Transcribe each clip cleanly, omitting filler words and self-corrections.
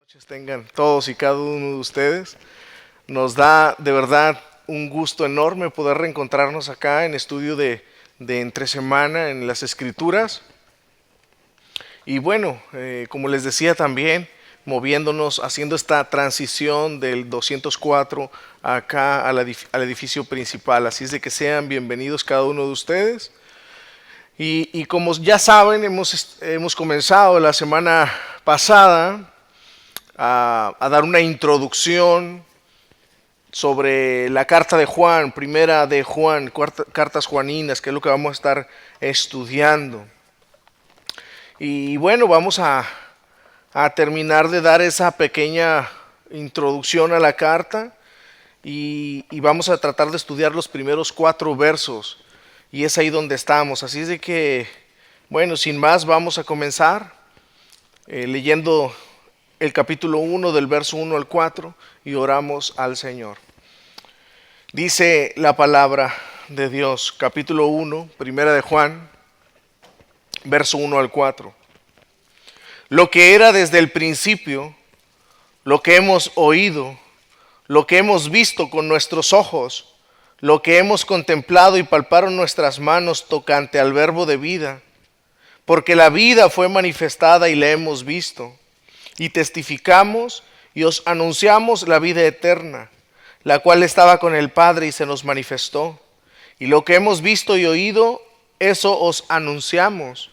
Noches tengan todos y cada uno de ustedes. Nos da de verdad un gusto enorme poder reencontrarnos acá en estudio de entre semana en las Escrituras. Y bueno, como les decía también, moviéndonos, haciendo esta transición del 204 acá al edificio principal. Así es de que sean bienvenidos cada uno de ustedes. Y como ya saben, hemos comenzado la semana pasada a dar una introducción sobre la carta de Juan, primera de Juan, cartas juaninas, que es lo que vamos a estar estudiando. Y bueno, vamos a terminar de dar esa pequeña introducción a la carta y vamos a tratar de estudiar los primeros 4 versos. Y es ahí donde estamos. Así es de que, bueno, sin más, vamos a comenzar leyendo el capítulo 1 del verso 1 al 4 y oramos al Señor. Dice la palabra de Dios, capítulo 1, primera de Juan, verso 1 al 4. Lo que era desde el principio, lo que hemos oído, lo que hemos visto con nuestros ojos, lo que hemos contemplado y palparon nuestras manos tocante al verbo de vida, porque la vida fue manifestada y la hemos visto. Y testificamos y os anunciamos la vida eterna, la cual estaba con el Padre y se nos manifestó. Y lo que hemos visto y oído, eso os anunciamos.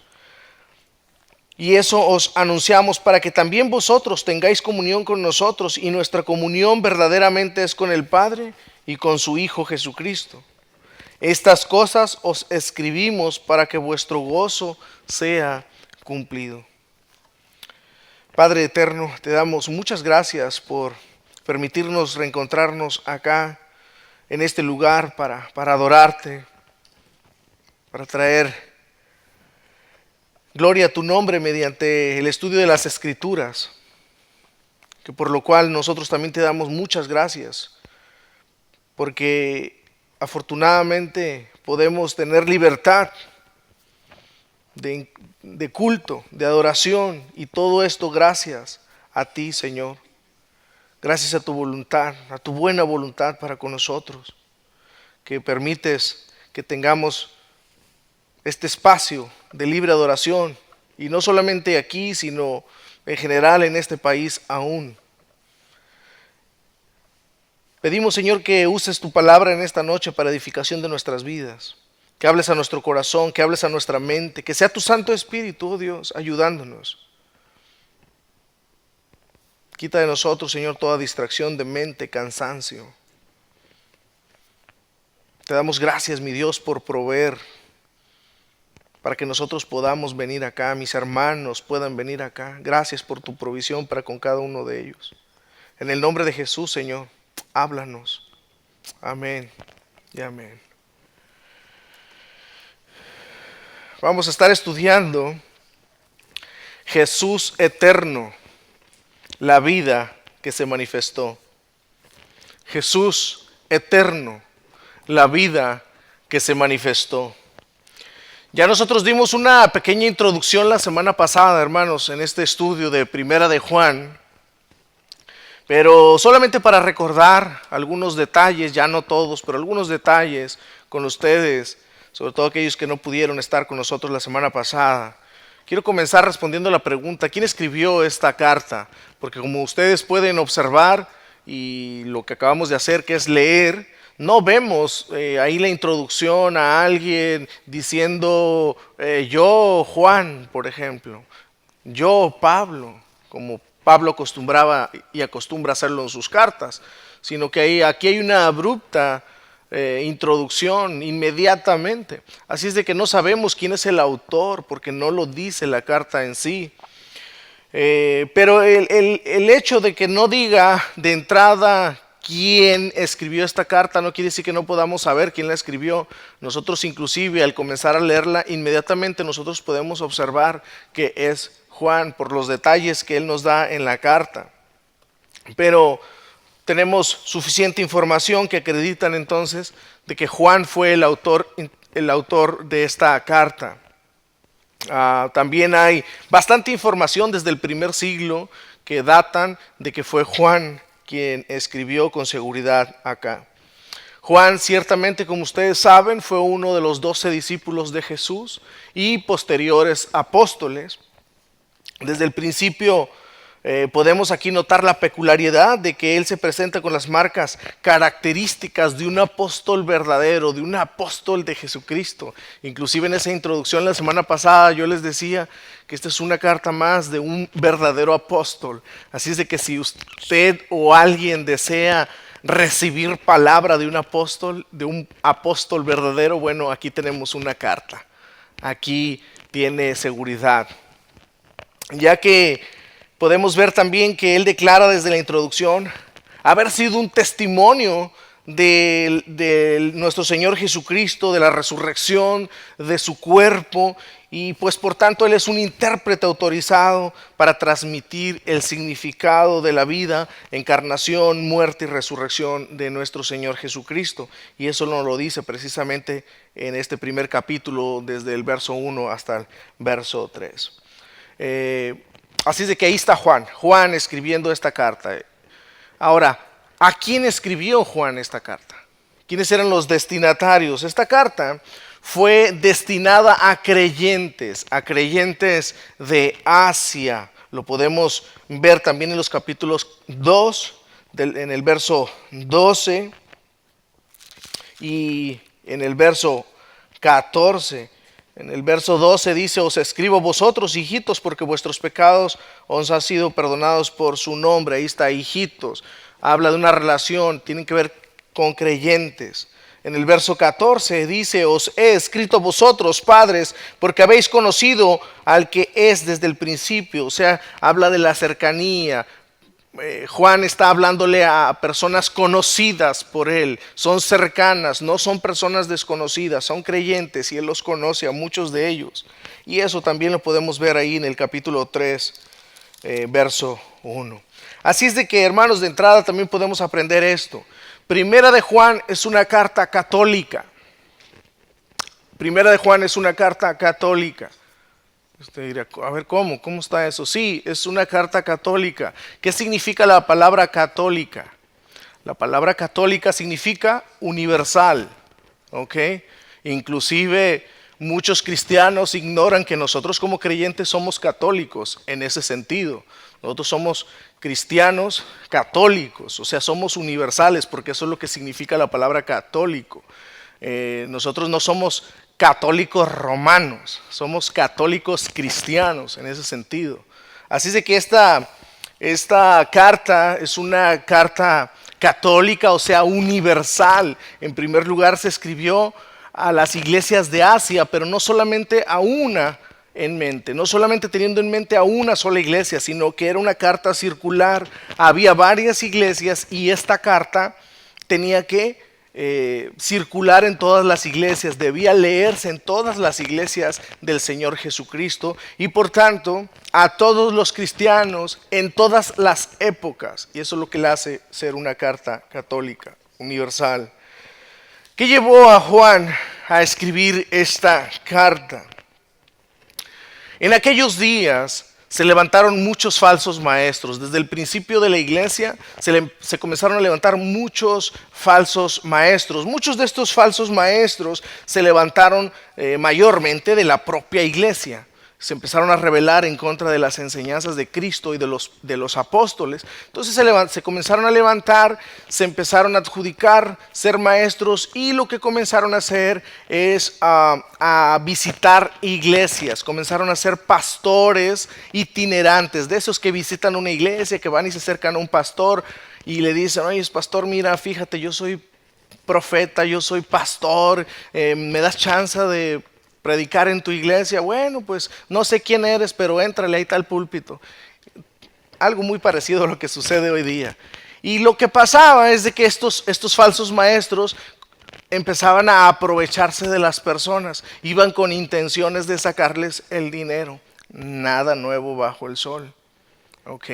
Y eso os anunciamos para que también vosotros tengáis comunión con nosotros. Y nuestra comunión verdaderamente es con el Padre y con su Hijo Jesucristo. Estas cosas os escribimos para que vuestro gozo sea cumplido. Padre eterno, te damos muchas gracias por permitirnos reencontrarnos acá en este lugar para adorarte, para traer gloria a tu nombre mediante el estudio de las Escrituras, que por lo cual nosotros también te damos muchas gracias, porque afortunadamente podemos tener libertad de culto, de adoración, y todo esto gracias a ti, Señor. Gracias a tu voluntad, a tu buena voluntad para con nosotros, que permites que tengamos este espacio de libre adoración, y no solamente aquí, sino en general en este país aún. Pedimos, Señor, que uses tu palabra en esta noche para edificación de nuestras vidas. Que hables a nuestro corazón, que hables a nuestra mente, que sea tu Santo Espíritu, oh Dios, ayudándonos. Quita de nosotros, Señor, toda distracción de mente, cansancio. Te damos gracias, mi Dios, por proveer para que nosotros podamos venir acá, mis hermanos puedan venir acá. Gracias por tu provisión para con cada uno de ellos. En el nombre de Jesús, Señor, háblanos. Amén y amén. Vamos a estar estudiando Jesús eterno, la vida que se manifestó. Jesús eterno, la vida que se manifestó. Ya nosotros dimos una pequeña introducción la semana pasada, hermanos, en este estudio de Primera de Juan, pero solamente para recordar algunos detalles, ya no todos, pero algunos detalles con ustedes, sobre todo aquellos que no pudieron estar con nosotros la semana pasada. Quiero comenzar respondiendo a la pregunta, ¿quién escribió esta carta? Porque como ustedes pueden observar, y lo que acabamos de hacer, que es leer, no vemos ahí la introducción a alguien diciendo yo Juan, por ejemplo, yo Pablo, como Pablo acostumbraba y acostumbra hacerlo en sus cartas, sino que aquí hay una abrupta introducción inmediatamente. Así es de que no sabemos quién es el autor, porque no lo dice la carta en sí. Pero el hecho de que no diga de entrada quién escribió esta carta no quiere decir que no podamos saber quién la escribió. Nosotros inclusive al comenzar a leerla, inmediatamente nosotros podemos observar que es Juan por los detalles que él nos da en la carta. Pero tenemos suficiente información que acreditan entonces de que Juan fue el autor de esta carta. También hay bastante información desde el primer siglo que datan de que fue Juan quien escribió con seguridad acá. Juan, ciertamente, como ustedes saben, fue uno de los 12 discípulos de Jesús y posteriores apóstoles. Desde el principio podemos aquí notar la peculiaridad de que él se presenta con las marcas características de un apóstol verdadero, de un apóstol de Jesucristo. Inclusive en esa introducción la semana pasada yo les decía que esta es una carta más de un verdadero apóstol. Así es de que si usted o alguien desea recibir palabra de un apóstol verdadero, bueno, aquí tenemos una carta. Aquí tiene seguridad. Ya que podemos ver también que él declara desde la introducción haber sido un testimonio de nuestro Señor Jesucristo, de la resurrección de su cuerpo, y pues por tanto él es un intérprete autorizado para transmitir el significado de la vida, encarnación, muerte y resurrección de nuestro Señor Jesucristo. Y eso nos lo dice precisamente en este primer capítulo, desde el verso 1 hasta el verso 3. Así es de que ahí está Juan escribiendo esta carta. Ahora, ¿a quién escribió Juan esta carta? ¿Quiénes eran los destinatarios? Esta carta fue destinada a creyentes de Asia. Lo podemos ver también en los capítulos 2, en el verso 12 y en el verso 14. En el verso 12 dice: os escribo vosotros, hijitos, porque vuestros pecados os han sido perdonados por su nombre. Ahí está, hijitos. Habla de una relación, tienen que ver con creyentes. En el verso 14 dice: os he escrito vosotros, padres, porque habéis conocido al que es desde el principio. O sea, habla de la cercanía. Juan está hablándole a personas conocidas por él, son cercanas, no son personas desconocidas, son creyentes y él los conoce a muchos de ellos. Y eso también lo podemos ver ahí en el capítulo 3, verso 1. Así es de que, hermanos, de entrada también podemos aprender esto. Primera de Juan es una carta católica. Primera de Juan es una carta católica. Usted dirá, a ver, ¿cómo está eso? Sí, es una carta católica. ¿Qué significa la palabra católica? La palabra católica significa universal, ¿ok? Inclusive muchos cristianos ignoran que nosotros como creyentes somos católicos en ese sentido. Nosotros somos cristianos católicos, o sea, somos universales, porque eso es lo que significa la palabra católico. Nosotros no somos católicos romanos, somos católicos cristianos en ese sentido. Así es de que esta carta es una carta católica, o sea, universal. En primer lugar se escribió a las iglesias de Asia, pero no solamente a una en mente, no solamente teniendo en mente a una sola iglesia, sino que era una carta circular. Había varias iglesias y esta carta tenía que circular en todas las iglesias, debía leerse en todas las iglesias del Señor Jesucristo y por tanto a todos los cristianos en todas las épocas. Y eso es lo que le hace ser una carta católica, universal. ¿Qué llevó a Juan a escribir esta carta? En aquellos días se levantaron muchos falsos maestros. Desde el principio de la iglesia se comenzaron a levantar muchos falsos maestros. Muchos de estos falsos maestros se levantaron mayormente de la propia iglesia. Se empezaron a rebelar en contra de las enseñanzas de Cristo y de los apóstoles. Entonces se comenzaron a levantar, se empezaron a adjudicar ser maestros y lo que comenzaron a hacer es a visitar iglesias. Comenzaron a ser pastores itinerantes, de esos que visitan una iglesia, que van y se acercan a un pastor y le dicen: oye, pastor, mira, fíjate, yo soy profeta, yo soy pastor, ¿me das chance de predicar en tu iglesia? Bueno, pues no sé quién eres, pero éntrale, ahí está el púlpito. Algo muy parecido a lo que sucede hoy día. Y lo que pasaba es de que estos falsos maestros empezaban a aprovecharse de las personas, iban con intenciones de sacarles el dinero. Nada nuevo bajo el sol, ¿ok?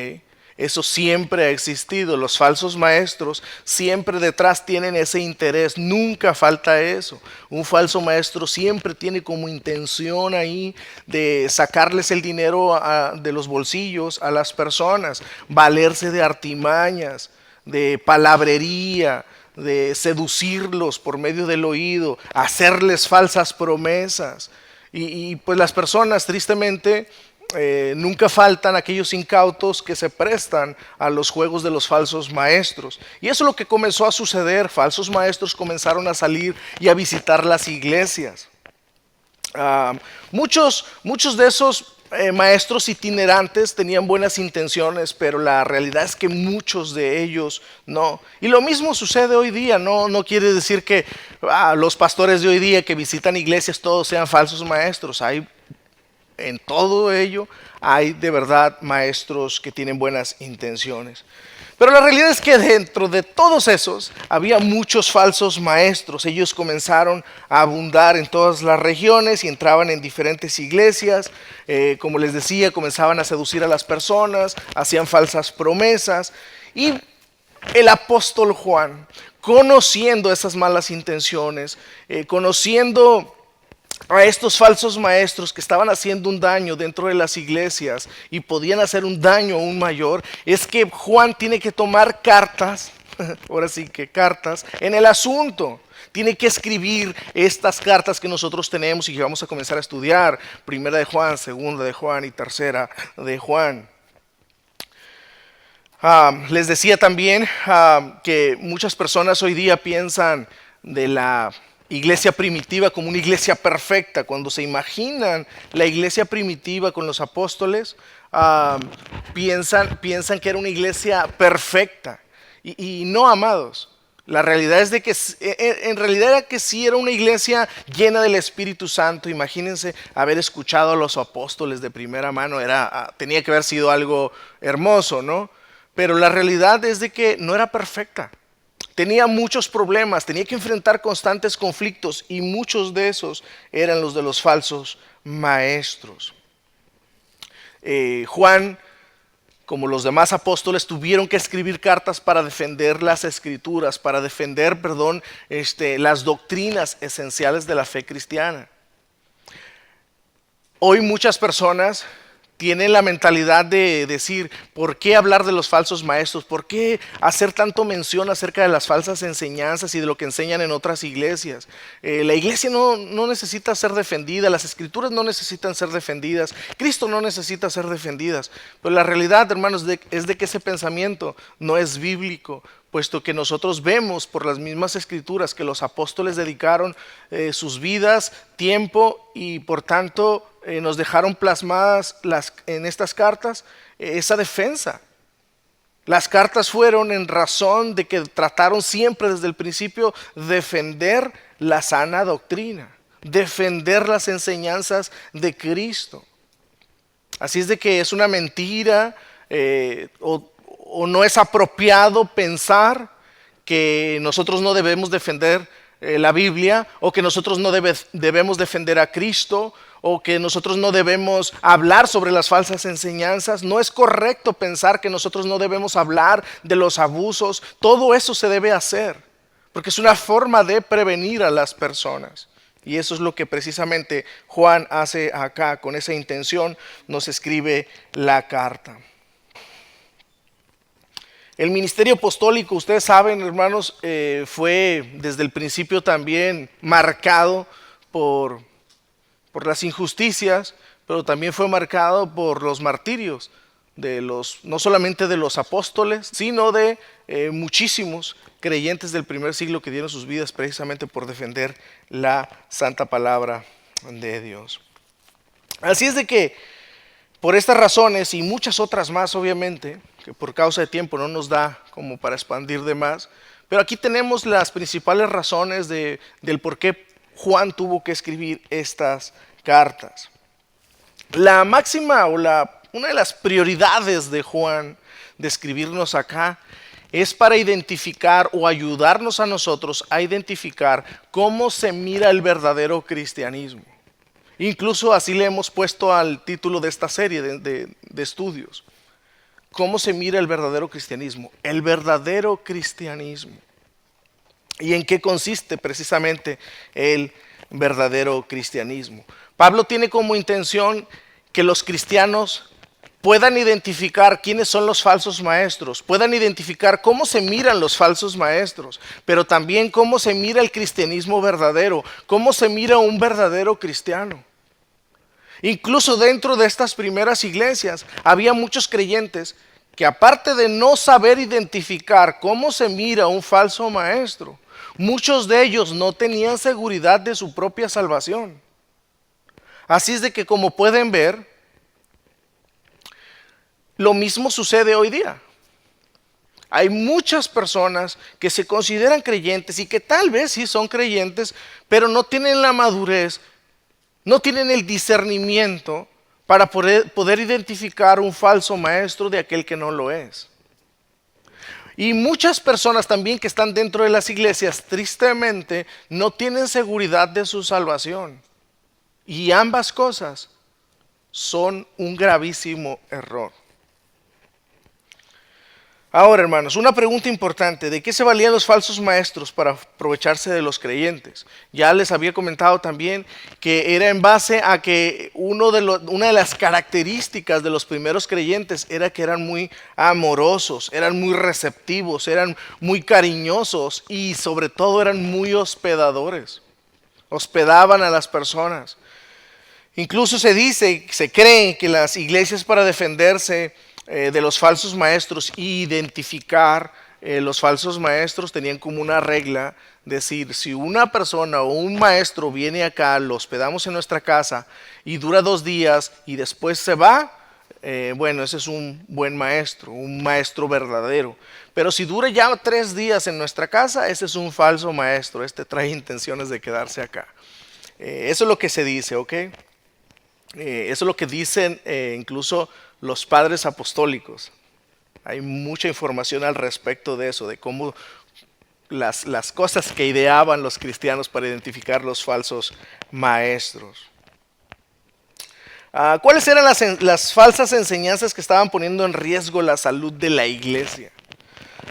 Eso siempre ha existido. Los falsos maestros siempre detrás tienen ese interés. Nunca falta eso. Un falso maestro siempre tiene como intención ahí de sacarles el dinero de los bolsillos a las personas, valerse de artimañas, de palabrería, de seducirlos por medio del oído, hacerles falsas promesas. Y pues las personas tristemente nunca faltan aquellos incautos que se prestan a los juegos de los falsos maestros. Y eso es lo que comenzó a suceder. Falsos maestros comenzaron a salir y a visitar las iglesias. Muchos de esos maestros itinerantes tenían buenas intenciones, pero la realidad es que muchos de ellos no. Y lo mismo sucede hoy día. No quiere decir que los pastores de hoy día que visitan iglesias todos sean falsos maestros. En todo ello hay de verdad maestros que tienen buenas intenciones. Pero la realidad es que dentro de todos esos había muchos falsos maestros. Ellos comenzaron a abundar en todas las regiones y entraban en diferentes iglesias. Como les decía, comenzaban a seducir a las personas, hacían falsas promesas. Y el apóstol Juan, conociendo esas malas intenciones, conociendo a estos falsos maestros que estaban haciendo un daño dentro de las iglesias y podían hacer un daño aún mayor, es que Juan tiene que tomar cartas, ahora sí que cartas, en el asunto. Tiene que escribir estas cartas que nosotros tenemos y que vamos a comenzar a estudiar, primera de Juan, segunda de Juan y tercera de Juan. Les decía también que muchas personas hoy día piensan de la iglesia primitiva como una iglesia perfecta. Cuando se imaginan la iglesia primitiva con los apóstoles, piensan que era una iglesia perfecta. Y no, amados. La realidad es de que en realidad era que sí era una iglesia llena del Espíritu Santo. Imagínense haber escuchado a los apóstoles de primera mano. Tenía que haber sido algo hermoso, ¿no? Pero la realidad es de que no era perfecta. Tenía muchos problemas, tenía que enfrentar constantes conflictos y muchos de esos eran los de los falsos maestros. Juan, como los demás apóstoles, tuvieron que escribir cartas para defender las escrituras, para defender, las doctrinas esenciales de la fe cristiana. Hoy muchas personas tienen la mentalidad de decir, ¿por qué hablar de los falsos maestros? ¿Por qué hacer tanto mención acerca de las falsas enseñanzas y de lo que enseñan en otras iglesias? La iglesia no necesita ser defendida, las escrituras no necesitan ser defendidas, Cristo no necesita ser defendidas. Pero la realidad, hermanos, es de que ese pensamiento no es bíblico, puesto que nosotros vemos por las mismas escrituras que los apóstoles dedicaron sus vidas, tiempo y por tanto nos dejaron plasmadas en estas cartas esa defensa. Las cartas fueron en razón de que trataron siempre desde el principio defender la sana doctrina, defender las enseñanzas de Cristo. Así es de que es una mentira o no es apropiado pensar que nosotros no debemos defender la Biblia, o que nosotros no debemos defender a Cristo, o que nosotros no debemos hablar sobre las falsas enseñanzas. No es correcto pensar que nosotros no debemos hablar de los abusos. Todo eso se debe hacer, porque es una forma de prevenir a las personas. Y eso es lo que precisamente Juan hace acá. Con esa intención nos escribe la carta. El ministerio apostólico, ustedes saben, hermanos, fue desde el principio también marcado por las injusticias, pero también fue marcado por los martirios, no solamente de los apóstoles, sino de muchísimos creyentes del primer siglo que dieron sus vidas precisamente por defender la santa palabra de Dios. Así es de que por estas razones y muchas otras más, obviamente, que por causa de tiempo no nos da como para expandir de más, pero aquí tenemos las principales razones del por qué Juan tuvo que escribir estas cartas. La máxima una de las prioridades de Juan de escribirnos acá es para identificar o ayudarnos a nosotros a identificar cómo se mira el verdadero cristianismo. Incluso así le hemos puesto al título de esta serie de estudios. cómo se mira el verdadero cristianismo. El verdadero cristianismo. ¿Y en qué consiste precisamente el verdadero cristianismo? Pablo tiene como intención que los cristianos puedan identificar quiénes son los falsos maestros, puedan identificar cómo se miran los falsos maestros, pero también cómo se mira el cristianismo verdadero, cómo se mira un verdadero cristiano. Incluso dentro de estas primeras iglesias había muchos creyentes que, aparte de no saber identificar cómo se mira un falso maestro, muchos de ellos no tenían seguridad de su propia salvación. Así es de que, como pueden ver, lo mismo sucede hoy día. Hay muchas personas que se consideran creyentes y que tal vez sí son creyentes, pero no tienen la madurez, no tienen el discernimiento para poder identificar un falso maestro de aquel que no lo es. Y muchas personas también que están dentro de las iglesias, tristemente, no tienen seguridad de su salvación. Y ambas cosas son un gravísimo error. Ahora, hermanos, una pregunta importante: ¿de qué se valían los falsos maestros para aprovecharse de los creyentes? Ya les había comentado también que era en base a que una de las características de los primeros creyentes era que eran muy amorosos, eran muy receptivos, eran muy cariñosos y sobre todo eran muy hospedadores. Hospedaban a las personas. Incluso se cree que las iglesias, para defenderse de los falsos maestros e identificar los falsos maestros, tenían como una regla: decir, si una persona o un maestro viene acá, lo hospedamos en nuestra casa y dura 2 días y después se va, bueno, ese es un buen maestro, un maestro verdadero. Pero si dura ya 3 días en nuestra casa, ese es un falso maestro, este trae intenciones de quedarse acá. Eso es lo que se dice, ¿ok? Eso es lo que dicen incluso los padres apostólicos. Hay mucha información al respecto de eso, de cómo las cosas que ideaban los cristianos para identificar los falsos maestros. ¿Cuáles eran las falsas enseñanzas que estaban poniendo en riesgo la salud de la iglesia?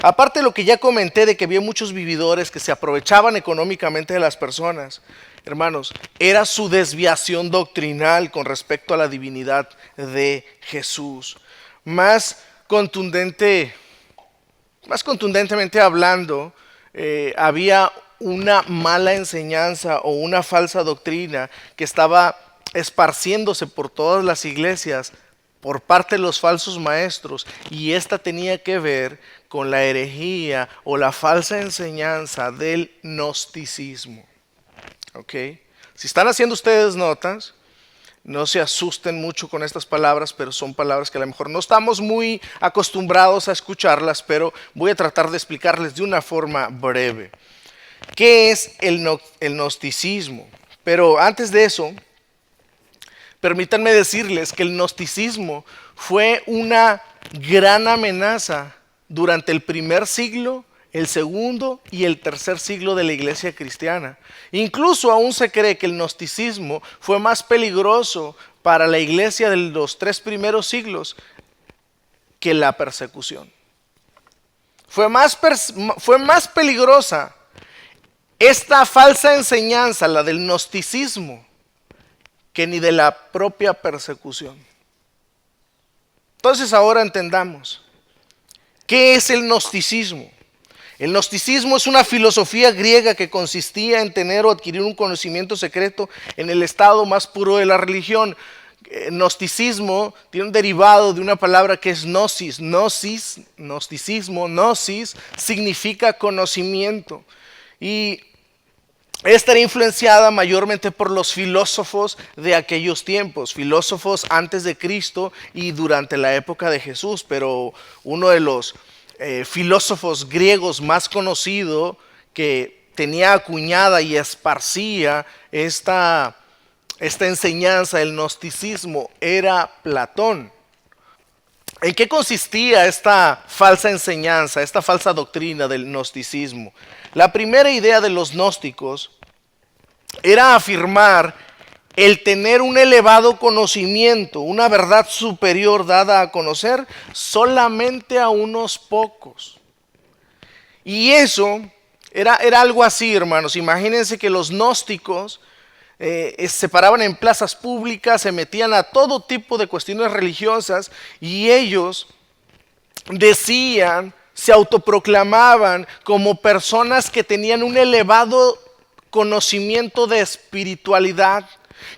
Aparte de lo que ya comenté, de que había muchos vividores que se aprovechaban económicamente de las personas, hermanos, era su desviación doctrinal con respecto a la divinidad de Jesús. Más contundentemente hablando, había una mala enseñanza o una falsa doctrina que estaba esparciéndose por todas las iglesias por parte de los falsos maestros, y esta tenía que ver con la herejía o la falsa enseñanza del gnosticismo. ¿Ok? Si están haciendo ustedes notas, no se asusten mucho con estas palabras, pero son palabras que a lo mejor no estamos muy acostumbrados a escucharlas, pero voy a tratar de explicarles de una forma breve. ¿Qué es el gnosticismo? Pero antes de eso, permítanme decirles que el gnosticismo fue una gran amenaza durante el primer siglo, el segundo y el tercer siglo de la iglesia cristiana. Incluso aún se cree que el gnosticismo fue más peligroso para la iglesia de los 3 primeros siglos que la persecución. Fue más peligrosa esta falsa enseñanza, la del gnosticismo, que ni de la propia persecución. Entonces ahora entendamos, ¿qué es el gnosticismo? El gnosticismo es una filosofía griega que consistía en tener o adquirir un conocimiento secreto en el estado más puro de la religión. Gnosticismo tiene un derivado de una palabra que es gnosis. Gnosticismo, gnosis, significa conocimiento. Y esta era influenciada mayormente por los filósofos de aquellos tiempos, filósofos antes de Cristo y durante la época de Jesús. Pero uno de los filósofos griegos más conocido, que tenía acuñada y esparcía esta enseñanza, el gnosticismo, era Platón. ¿En qué consistía esta falsa enseñanza, esta falsa doctrina del gnosticismo? La primera idea de los gnósticos era afirmar el tener un elevado conocimiento, una verdad superior dada a conocer solamente a unos pocos. Y eso era algo así, hermanos. Imagínense que los gnósticos se paraban en plazas públicas, se metían a todo tipo de cuestiones religiosas y ellos decían, se autoproclamaban como personas que tenían un elevado conocimiento de espiritualidad,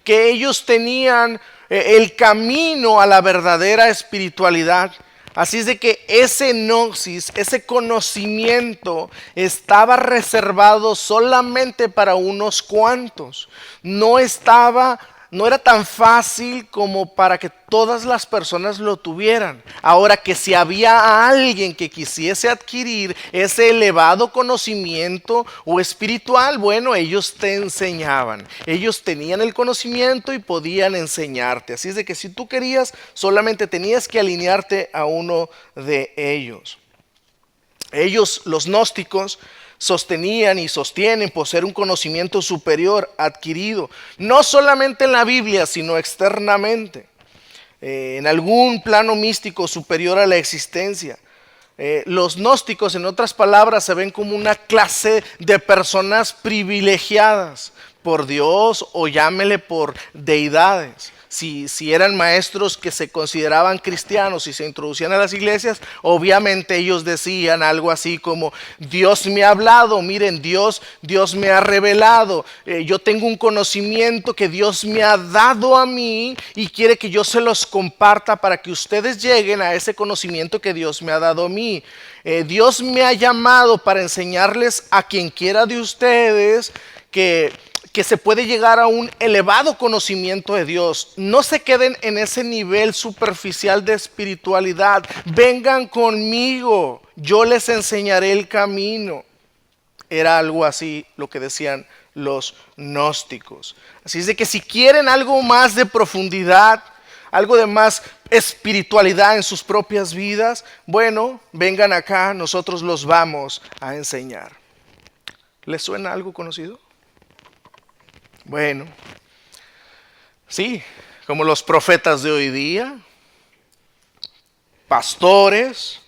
que ellos tenían el camino a la verdadera espiritualidad. Así es de que ese gnosis, ese conocimiento estaba reservado solamente para unos cuantos. No era tan fácil como para que todas las personas lo tuvieran. Ahora que si había alguien que quisiese adquirir ese elevado conocimiento o espiritual, bueno, ellos te enseñaban. Ellos tenían el conocimiento y podían enseñarte. Así es de que si tú querías, solamente tenías que alinearte a uno de ellos. Ellos, los gnósticos, sostenían y sostienen poseer un conocimiento superior adquirido, no solamente en la Biblia, sino externamente, en algún plano místico superior a la existencia. Los gnósticos, en otras palabras, se ven como una clase de personas privilegiadas por Dios o llámele por deidades. Si eran maestros que se consideraban cristianos y se introducían a las iglesias, obviamente ellos decían algo así como: Dios me ha hablado, miren, Dios me ha revelado, yo tengo un conocimiento que Dios me ha dado a mí y quiere que yo se los comparta para que ustedes lleguen a ese conocimiento que Dios me ha dado a mí. Dios me ha llamado para enseñarles a quien quiera de ustedes que se puede llegar a un elevado conocimiento de Dios. No se queden en ese nivel superficial de espiritualidad. Vengan conmigo, yo les enseñaré el camino. Era algo así lo que decían los gnósticos. Así es de que si quieren algo más de profundidad, algo de más espiritualidad en sus propias vidas, bueno, vengan acá, nosotros los vamos a enseñar. ¿Les suena algo conocido? Bueno, sí, como los profetas de hoy día, pastores,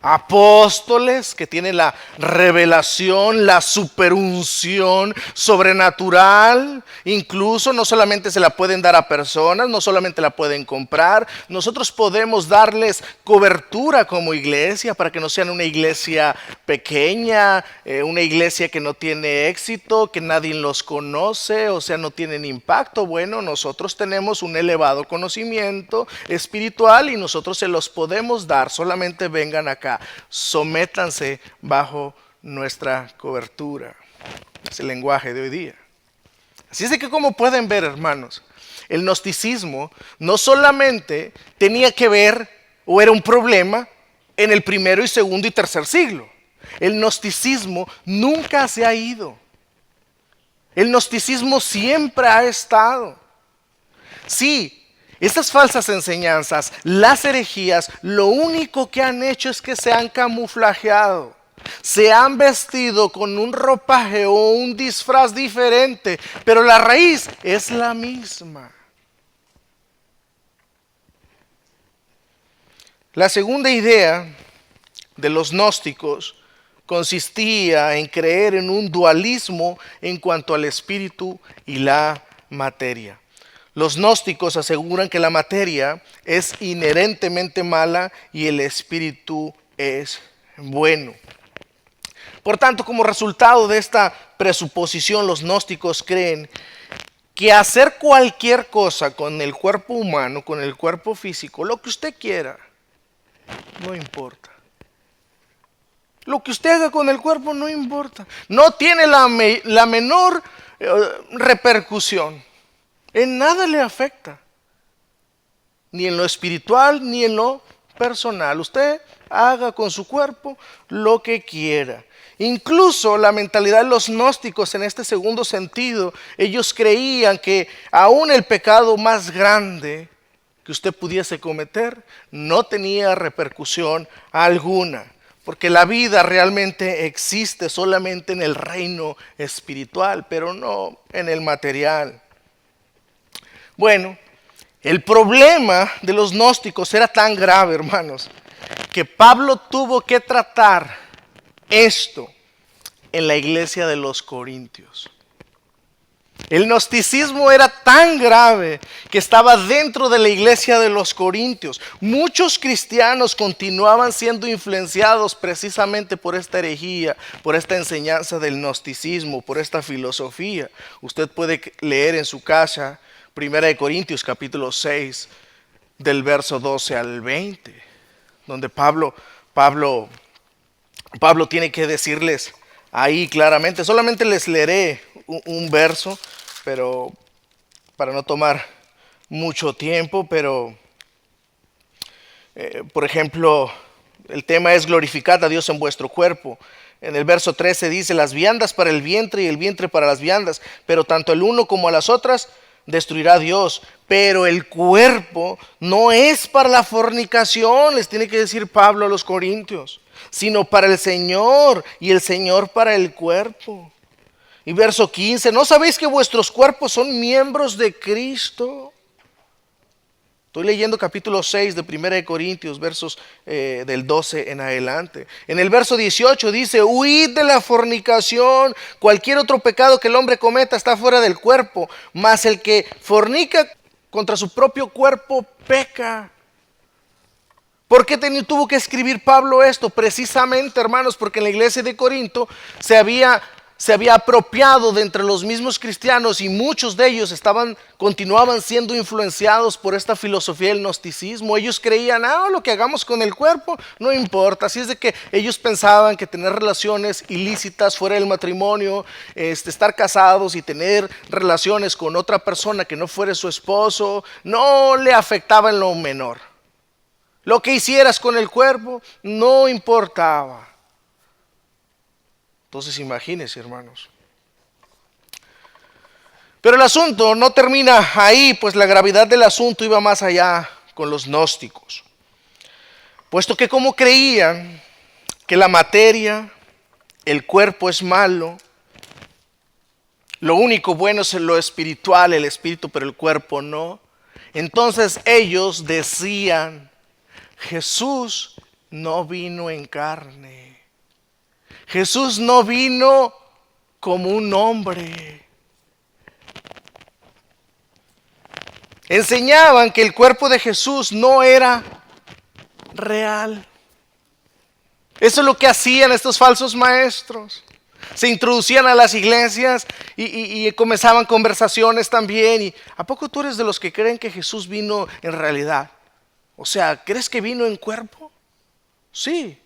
apóstoles que tienen la revelación, la superunción sobrenatural. Incluso no solamente se la pueden dar a personas, no solamente la pueden comprar. Nosotros podemos darles cobertura como iglesia para que no sean una iglesia pequeña, una iglesia que no tiene éxito, que nadie los conoce, o sea, no tienen impacto. Bueno, nosotros tenemos un elevado conocimiento espiritual y nosotros se los podemos dar. Solamente vengan acá. Sométanse bajo nuestra cobertura. Es el lenguaje de hoy día. Así es de que, como pueden ver, hermanos, el gnosticismo no solamente tenía que ver o era un problema en el primero y segundo y tercer siglo. El gnosticismo nunca se ha ido. El gnosticismo siempre ha estado. Sí. Estas falsas enseñanzas, las herejías, lo único que han hecho es que se han camuflajeado. Se han vestido con un ropaje o un disfraz diferente, pero la raíz es la misma. La segunda idea de los gnósticos consistía en creer en un dualismo en cuanto al espíritu y la materia. Los gnósticos aseguran que la materia es inherentemente mala y el espíritu es bueno. Por tanto, como resultado de esta presuposición, los gnósticos creen que hacer cualquier cosa con el cuerpo humano, con el cuerpo físico, lo que usted quiera, no importa. Lo que usted haga con el cuerpo no importa. No tiene la menor repercusión. En nada le afecta, ni en lo espiritual, ni en lo personal. Usted haga con su cuerpo lo que quiera. Incluso la mentalidad de los gnósticos en este segundo sentido, ellos creían que aún el pecado más grande que usted pudiese cometer no tenía repercusión alguna. Porque la vida realmente existe solamente en el reino espiritual, pero no en el material. Bueno, el problema de los gnósticos era tan grave, hermanos, que Pablo tuvo que tratar esto en la iglesia de los Corintios. El gnosticismo era tan grave que estaba dentro de la iglesia de los Corintios. Muchos cristianos continuaban siendo influenciados precisamente por esta herejía, por esta enseñanza del gnosticismo, por esta filosofía. Usted puede leer en su casa 1 Corintios capítulo 6, del verso 12 al 20, donde Pablo tiene que decirles ahí claramente. Solamente les leeré un verso, pero para no tomar mucho tiempo, pero por ejemplo, el tema es glorificad a Dios en vuestro cuerpo. En el verso 13 dice, las viandas para el vientre y el vientre para las viandas, pero tanto el uno como las otras destruirá Dios. Pero el cuerpo no es para la fornicación, les tiene que decir Pablo a los Corintios, sino para el Señor, y el Señor para el cuerpo. Y verso 15, ¿no sabéis que vuestros cuerpos son miembros de Cristo? Estoy leyendo capítulo 6 de 1 Corintios, versos del 12 en adelante. En el verso 18 dice, huid de la fornicación. Cualquier otro pecado que el hombre cometa está fuera del cuerpo, mas el que fornica contra su propio cuerpo peca. ¿Por qué tuvo que escribir Pablo esto? Precisamente, hermanos, porque en la iglesia de Corinto se había apropiado de entre los mismos cristianos, y muchos de ellos continuaban siendo influenciados por esta filosofía del gnosticismo. Ellos creían, lo que hagamos con el cuerpo no importa. Así es de que ellos pensaban que tener relaciones ilícitas fuera del matrimonio, estar casados y tener relaciones con otra persona que no fuera su esposo, no le afectaba en lo menor. Lo que hicieras con el cuerpo no importaba. Entonces imagínense, hermanos. Pero el asunto no termina ahí, pues la gravedad del asunto iba más allá con los gnósticos. Puesto que como creían que la materia, el cuerpo es malo, lo único bueno es lo espiritual, el espíritu, pero el cuerpo no. Entonces ellos decían, Jesús no vino en carne. Jesús no vino como un hombre. Enseñaban que el cuerpo de Jesús no era real. Eso es lo que hacían estos falsos maestros. Se introducían a las iglesias y comenzaban conversaciones también. Y ¿a poco tú eres de los que creen que Jesús vino en realidad? O sea, ¿crees que vino en cuerpo? Sí.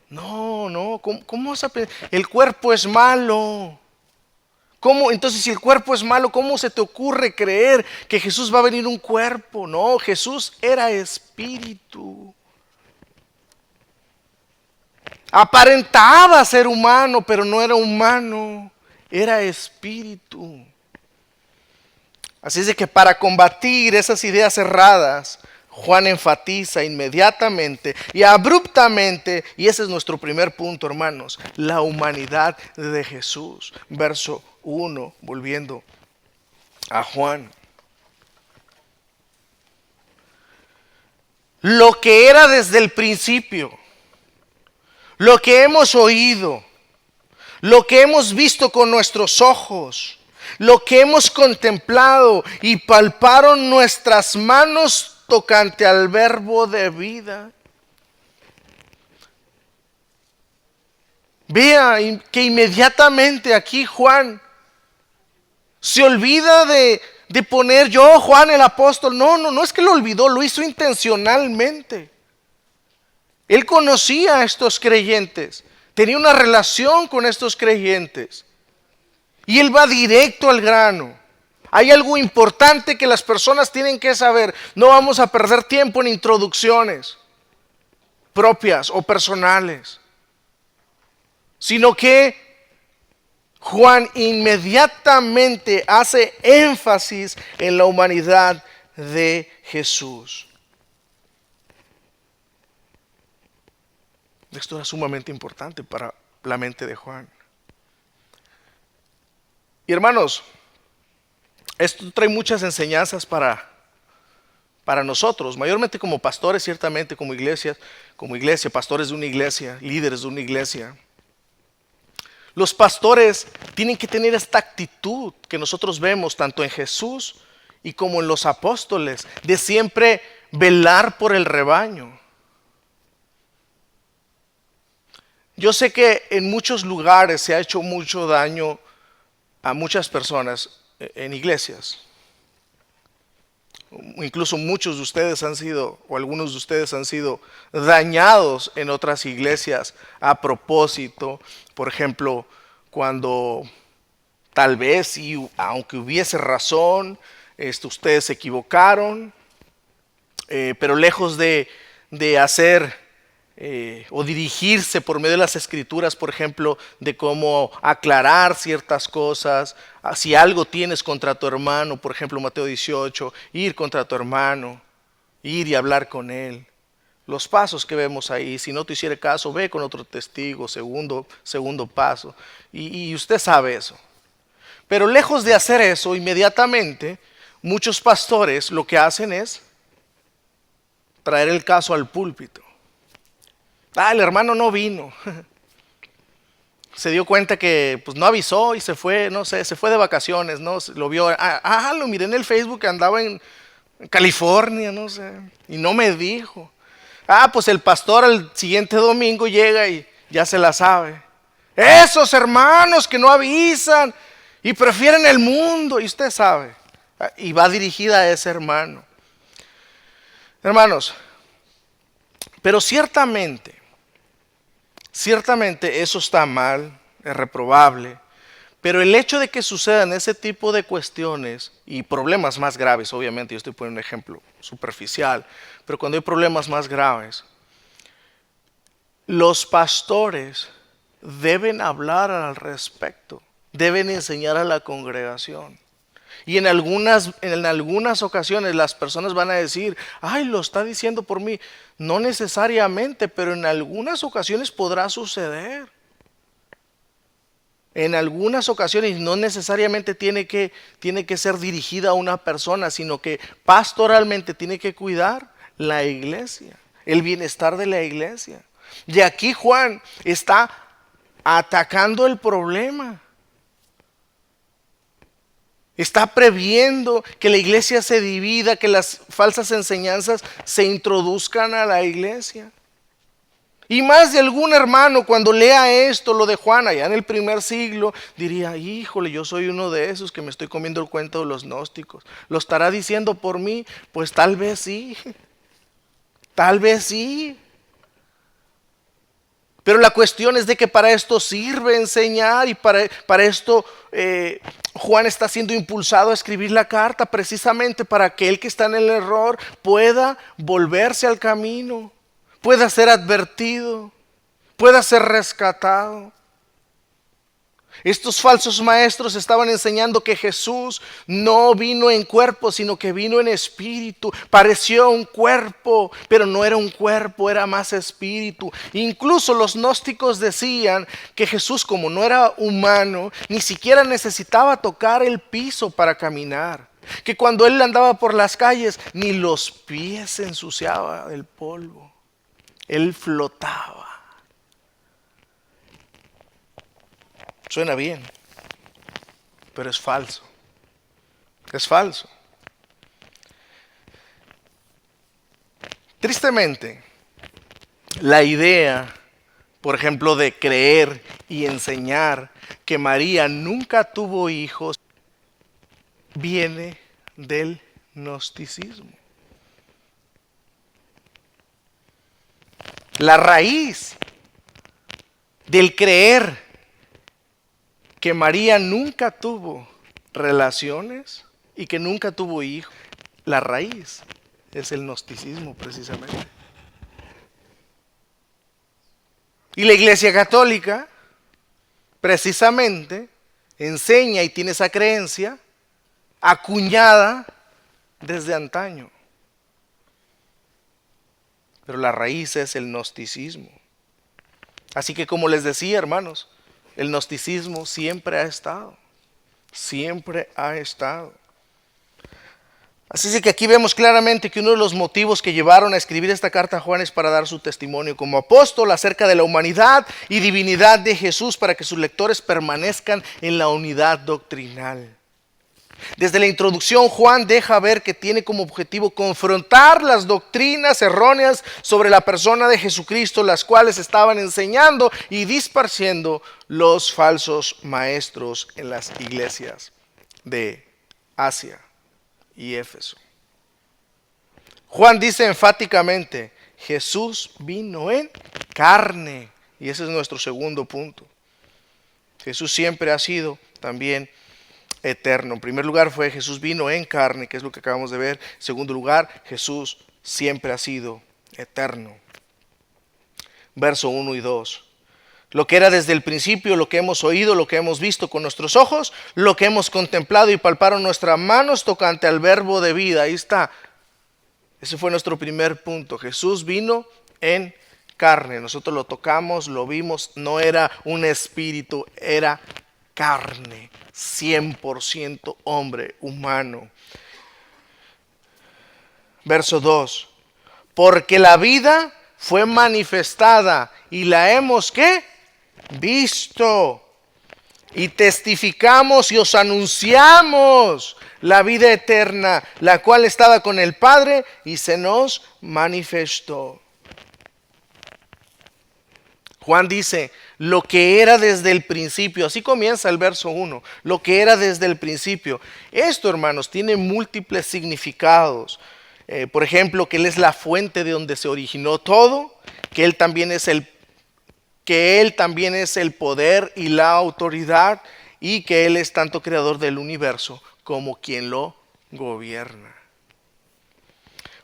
No, ¿cómo vas a pensar? El cuerpo es malo. ¿Cómo? Entonces, si el cuerpo es malo, ¿cómo se te ocurre creer que Jesús va a venir en un cuerpo? No, Jesús era espíritu. Aparentaba ser humano, pero no era humano, era espíritu. Así es de que para combatir esas ideas erradas, Juan enfatiza inmediatamente y abruptamente, y ese es nuestro primer punto, hermanos, la humanidad de Jesús. Verso 1, volviendo a Juan. Lo que era desde el principio, lo que hemos oído, lo que hemos visto con nuestros ojos, lo que hemos contemplado y palparon nuestras manos tocante al verbo de vida. Vea que inmediatamente aquí Juan se olvida de poner yo, Juan el apóstol. No es que lo olvidó, lo hizo intencionalmente. Él conocía a estos creyentes, tenía una relación con estos creyentes. Y él va directo al grano. Hay algo importante que las personas tienen que saber. No vamos a perder tiempo en introducciones propias o personales, sino que Juan inmediatamente hace énfasis en la humanidad de Jesús. Esto era sumamente importante para la mente de Juan. Y hermanos, Esto trae muchas enseñanzas para nosotros, mayormente como pastores, ciertamente como iglesias, como iglesia, pastores de una iglesia, líderes de una iglesia. Los pastores tienen que tener esta actitud que nosotros vemos tanto en Jesús y como en los apóstoles, de siempre velar por el rebaño. Yo sé que en muchos lugares se ha hecho mucho daño a muchas personas en iglesias. Incluso muchos de ustedes han sido, o algunos de ustedes han sido dañados en otras iglesias a propósito. Por ejemplo, cuando tal vez, y aunque hubiese razón, ustedes se equivocaron, pero lejos de hacer o dirigirse por medio de las escrituras, por ejemplo, de cómo aclarar ciertas cosas. Si algo tienes contra tu hermano, por ejemplo, Mateo 18, ir contra tu hermano, ir y hablar con él. Los pasos que vemos ahí, si no te hiciera caso, ve con otro testigo, segundo paso. Y usted sabe eso. Pero lejos de hacer eso, inmediatamente, muchos pastores lo que hacen es traer el caso al púlpito. El hermano no vino. Se dio cuenta que pues no avisó y se fue, no sé, se fue de vacaciones, ¿no? Lo vio, lo miré en el Facebook que andaba en California, no sé, y no me dijo. Pues el pastor al siguiente domingo llega y ya se la sabe. Esos hermanos que no avisan y prefieren el mundo, y usted sabe. Y va dirigida a ese hermano. Hermanos, pero ciertamente eso está mal, es reprobable, pero el hecho de que sucedan ese tipo de cuestiones y problemas más graves, obviamente yo estoy poniendo un ejemplo superficial, pero cuando hay problemas más graves, los pastores deben hablar al respecto, deben enseñar a la congregación. Y en algunas ocasiones las personas van a decir, lo está diciendo por mí. No necesariamente, pero en algunas ocasiones podrá suceder. En algunas ocasiones no necesariamente tiene que ser dirigida a una persona, sino que pastoralmente tiene que cuidar la iglesia, el bienestar de la iglesia. Y aquí Juan está atacando el problema. Está previendo que la iglesia se divida, que las falsas enseñanzas se introduzcan a la iglesia. Y más de algún hermano cuando lea esto, lo de Juan, allá en el primer siglo, diría, híjole, yo soy uno de esos que me estoy comiendo el cuento de los gnósticos. ¿Lo estará diciendo por mí? Pues tal vez sí. Tal vez sí. Pero la cuestión es de que para esto sirve enseñar y para esto Juan está siendo impulsado a escribir la carta precisamente para que el que está en el error pueda volverse al camino, pueda ser advertido, pueda ser rescatado. Estos falsos maestros estaban enseñando que Jesús no vino en cuerpo, sino que vino en espíritu. Pareció un cuerpo, pero no era un cuerpo, era más espíritu. Incluso los gnósticos decían que Jesús, como no era humano, ni siquiera necesitaba tocar el piso para caminar. Que cuando él andaba por las calles, ni los pies se ensuciaba del polvo. Él flotaba. Suena bien, pero es falso. Es falso. Tristemente, la idea, por ejemplo, de creer y enseñar que María nunca tuvo hijos, viene del gnosticismo. La raíz del creer que María nunca tuvo relaciones y que nunca tuvo hijos, la raíz es el gnosticismo precisamente. Y la Iglesia Católica precisamente enseña y tiene esa creencia acuñada desde antaño. Pero la raíz es el gnosticismo. Así que como les decía, hermanos, el gnosticismo siempre ha estado. Siempre ha estado. Así es que aquí vemos claramente que uno de los motivos que llevaron a escribir esta carta a Juan es para dar su testimonio como apóstol acerca de la humanidad y divinidad de Jesús, para que sus lectores permanezcan en la unidad doctrinal. Desde la introducción, Juan deja ver que tiene como objetivo confrontar las doctrinas erróneas sobre la persona de Jesucristo, las cuales estaban enseñando y disparciendo los falsos maestros en las iglesias de Asia y Éfeso. Juan dice enfáticamente: Jesús vino en carne. Y ese es nuestro segundo punto. Jesús siempre ha sido también eterno. En primer lugar fue Jesús vino en carne, que es lo que acabamos de ver. En segundo lugar, Jesús siempre ha sido eterno. Verso 1 y 2. Lo que era desde el principio, lo que hemos oído, lo que hemos visto con nuestros ojos, lo que hemos contemplado y palparon nuestras manos tocante al verbo de vida. Ahí está. Ese fue nuestro primer punto. Jesús vino en carne. Nosotros lo tocamos, lo vimos. No era un espíritu, era carne. 100% hombre, humano. Verso 2. Porque la vida fue manifestada y la hemos, ¿qué? Visto, y testificamos y os anunciamos la vida eterna, la cual estaba con el Padre y se nos manifestó. Juan dice: lo que era desde el principio. Así comienza el verso 1. Lo que era desde el principio. Esto, hermanos, tiene múltiples significados. Por ejemplo, que Él es la fuente de donde se originó todo, que Él también es el poder y la autoridad, y que Él es tanto creador del universo como quien lo gobierna.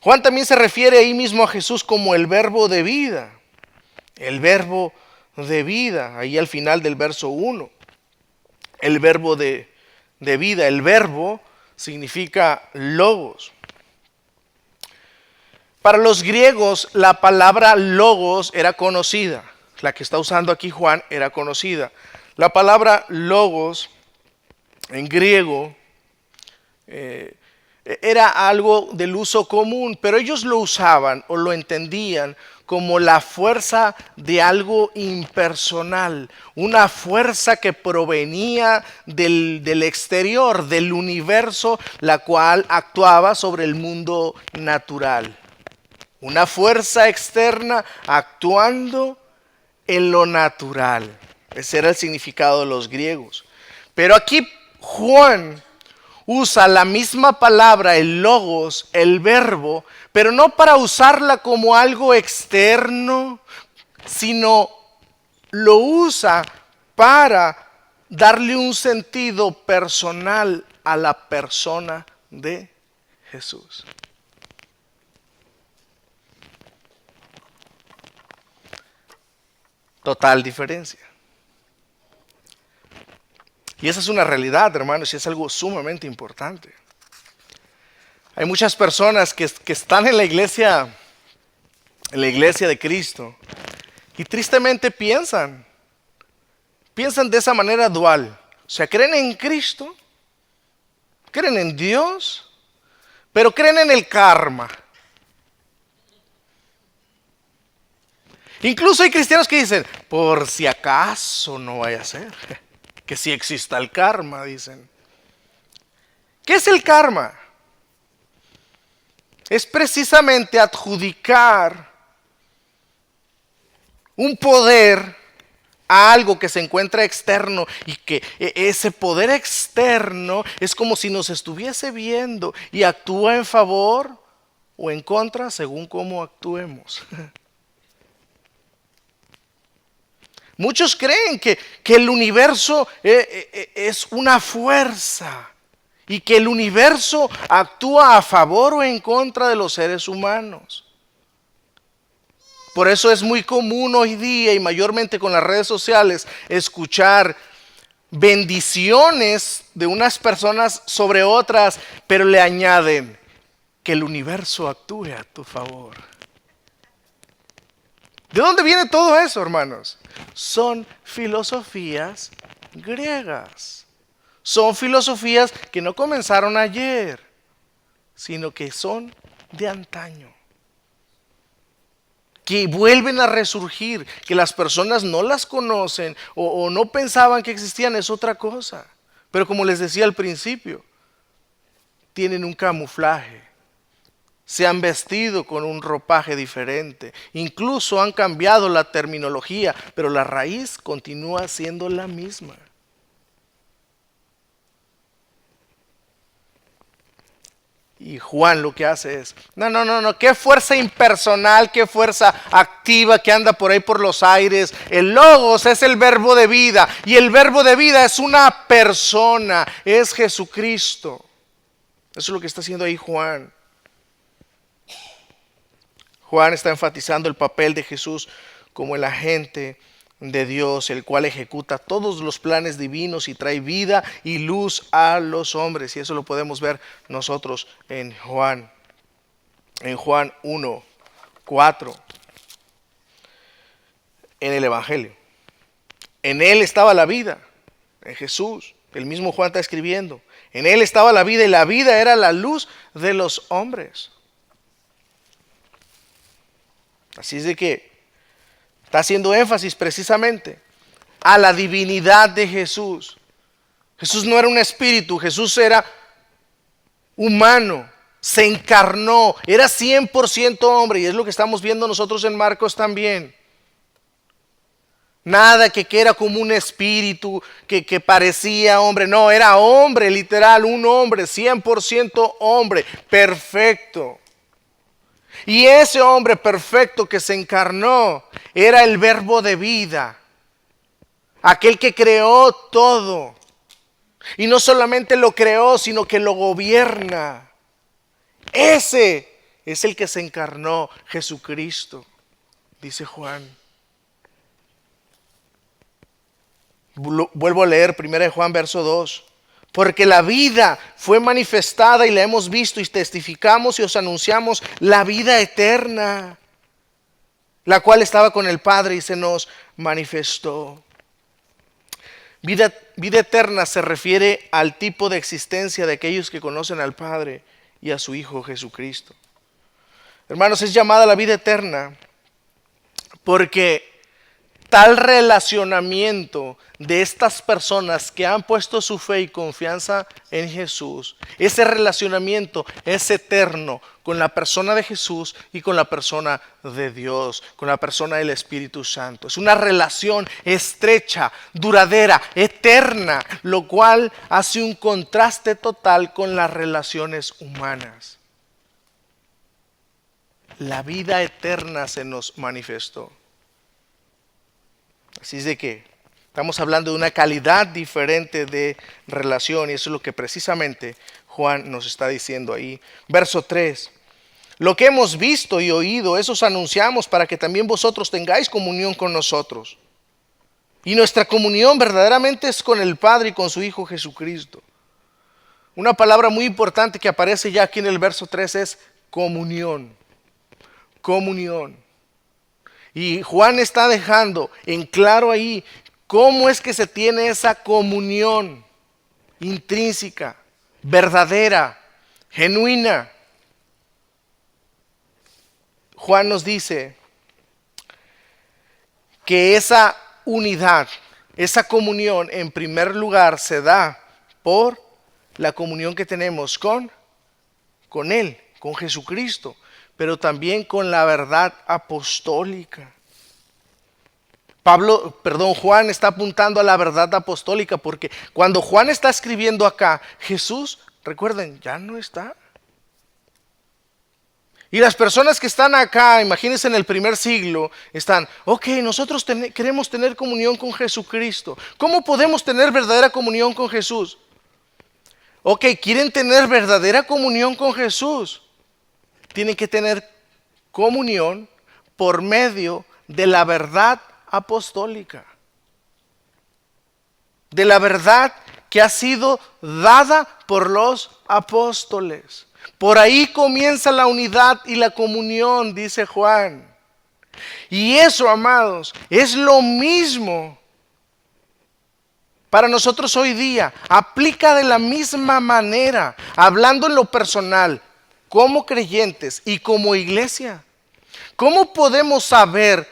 Juan también se refiere ahí mismo a Jesús como el verbo de vida. El verbo de vida, ahí al final del verso 1. El verbo de vida, el verbo significa logos. Para los griegos la palabra logos era conocida. La que está usando aquí Juan era conocida. La palabra logos en griego era algo del uso común, pero ellos lo usaban o lo entendían como la fuerza de algo impersonal, una fuerza que provenía del exterior, del universo, la cual actuaba sobre el mundo natural. Una fuerza externa actuando en lo natural. Ese era el significado de los griegos. Pero aquí Juan usa la misma palabra, el logos, el verbo, pero no para usarla como algo externo, sino lo usa para darle un sentido personal a la persona de Jesús. Total diferencia. Y esa es una realidad, hermanos, y es algo sumamente importante. Hay muchas personas que están en la iglesia de Cristo, y tristemente piensan de esa manera dual. O sea, creen en Cristo, creen en Dios, pero creen en el karma. Incluso hay cristianos que dicen: por si acaso no vaya a ser, que sí exista el karma, dicen. ¿Qué es el karma? Es precisamente adjudicar un poder a algo que se encuentra externo, y que ese poder externo es como si nos estuviese viendo y actúa en favor o en contra según cómo actuemos. Muchos creen que el universo es una fuerza y que el universo actúa a favor o en contra de los seres humanos. Por eso es muy común hoy día, y mayormente con las redes sociales, escuchar bendiciones de unas personas sobre otras, pero le añaden que el universo actúe a tu favor. ¿De dónde viene todo eso, hermanos? Son filosofías griegas. Son filosofías que no comenzaron ayer. sino que son de antaño, que vuelven a resurgir, que las personas no las conocen o no pensaban que existían, es otra cosa. Pero como les decía al principio, tienen un camuflaje, se han vestido con un ropaje diferente, incluso han cambiado la terminología, pero la raíz continúa siendo la misma. Y Juan lo que hace es, no, qué fuerza impersonal, qué fuerza activa que anda por ahí por los aires. El Logos es el verbo de vida y el verbo de vida es una persona, es Jesucristo. Eso es lo que está haciendo ahí Juan. Juan está enfatizando el papel de Jesús como el agente de Dios, el cual ejecuta todos los planes divinos y trae vida y luz a los hombres. Y eso lo podemos ver nosotros en Juan 1:4, en el Evangelio. En él estaba la vida, en Jesús. El mismo Juan está escribiendo. En él estaba la vida y la vida era la luz de los hombres. Así es de que está haciendo énfasis precisamente a la divinidad de Jesús. Jesús no era un espíritu, Jesús era humano, se encarnó, era 100% hombre, y es lo que estamos viendo nosotros en Marcos también. Nada que era como un espíritu que parecía hombre, no, era hombre, literal, un hombre, 100% hombre, perfecto. Y ese hombre perfecto que se encarnó era el verbo de vida, aquel que creó todo. Y no solamente lo creó, sino que lo gobierna. Ese es el que se encarnó, Jesucristo, dice Juan. Vuelvo a leer 1 Juan verso 2. Porque la vida fue manifestada y la hemos visto y testificamos y os anunciamos la vida eterna, la cual estaba con el Padre y se nos manifestó. Vida eterna se refiere al tipo de existencia de aquellos que conocen al Padre y a su Hijo Jesucristo. Hermanos, es llamada la vida eterna porque tal relacionamiento de estas personas que han puesto su fe y confianza en Jesús, ese relacionamiento es eterno con la persona de Jesús y con la persona de Dios, con la persona del Espíritu Santo. Es una relación estrecha, duradera, eterna, lo cual hace un contraste total con las relaciones humanas. La vida eterna se nos manifestó. Así es de que estamos hablando de una calidad diferente de relación y eso es lo que precisamente Juan nos está diciendo ahí. Verso 3. Lo que hemos visto y oído, eso os anunciamos para que también vosotros tengáis comunión con nosotros. Y nuestra comunión verdaderamente es con el Padre y con su Hijo Jesucristo. Una palabra muy importante que aparece ya aquí en el verso 3 es comunión. Comunión. Y Juan está dejando en claro ahí cómo es que se tiene esa comunión intrínseca, verdadera, genuina. Juan nos dice que esa unidad, esa comunión en primer lugar se da por la comunión que tenemos con Él, con Jesucristo, pero también con la verdad apostólica. Juan está apuntando a la verdad apostólica porque cuando Juan está escribiendo acá, Jesús, recuerden, ya no está. Y las personas que están acá, imagínense en el primer siglo, están, nosotros queremos tener comunión con Jesucristo. ¿Cómo podemos tener verdadera comunión con Jesús? ¿Quieren tener verdadera comunión con Jesús? Tienen que tener comunión por medio de la verdad apostólica, de la verdad que ha sido dada por los apóstoles. Por ahí comienza la unidad y la comunión, dice Juan. Y eso, amados, es lo mismo para nosotros hoy día. Aplica de la misma manera, hablando en lo personal. como creyentes y como iglesia? ¿Cómo podemos saber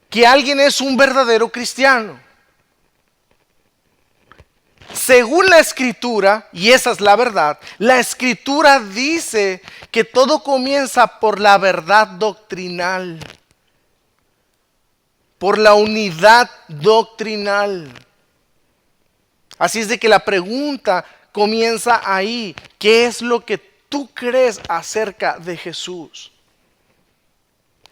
que alguien es un verdadero cristiano? Según la Escritura, y esa es la verdad, la Escritura dice que todo comienza por la verdad doctrinal, por la unidad doctrinal. Así es de que la pregunta comienza ahí. ¿Qué es lo que tú crees acerca de Jesús?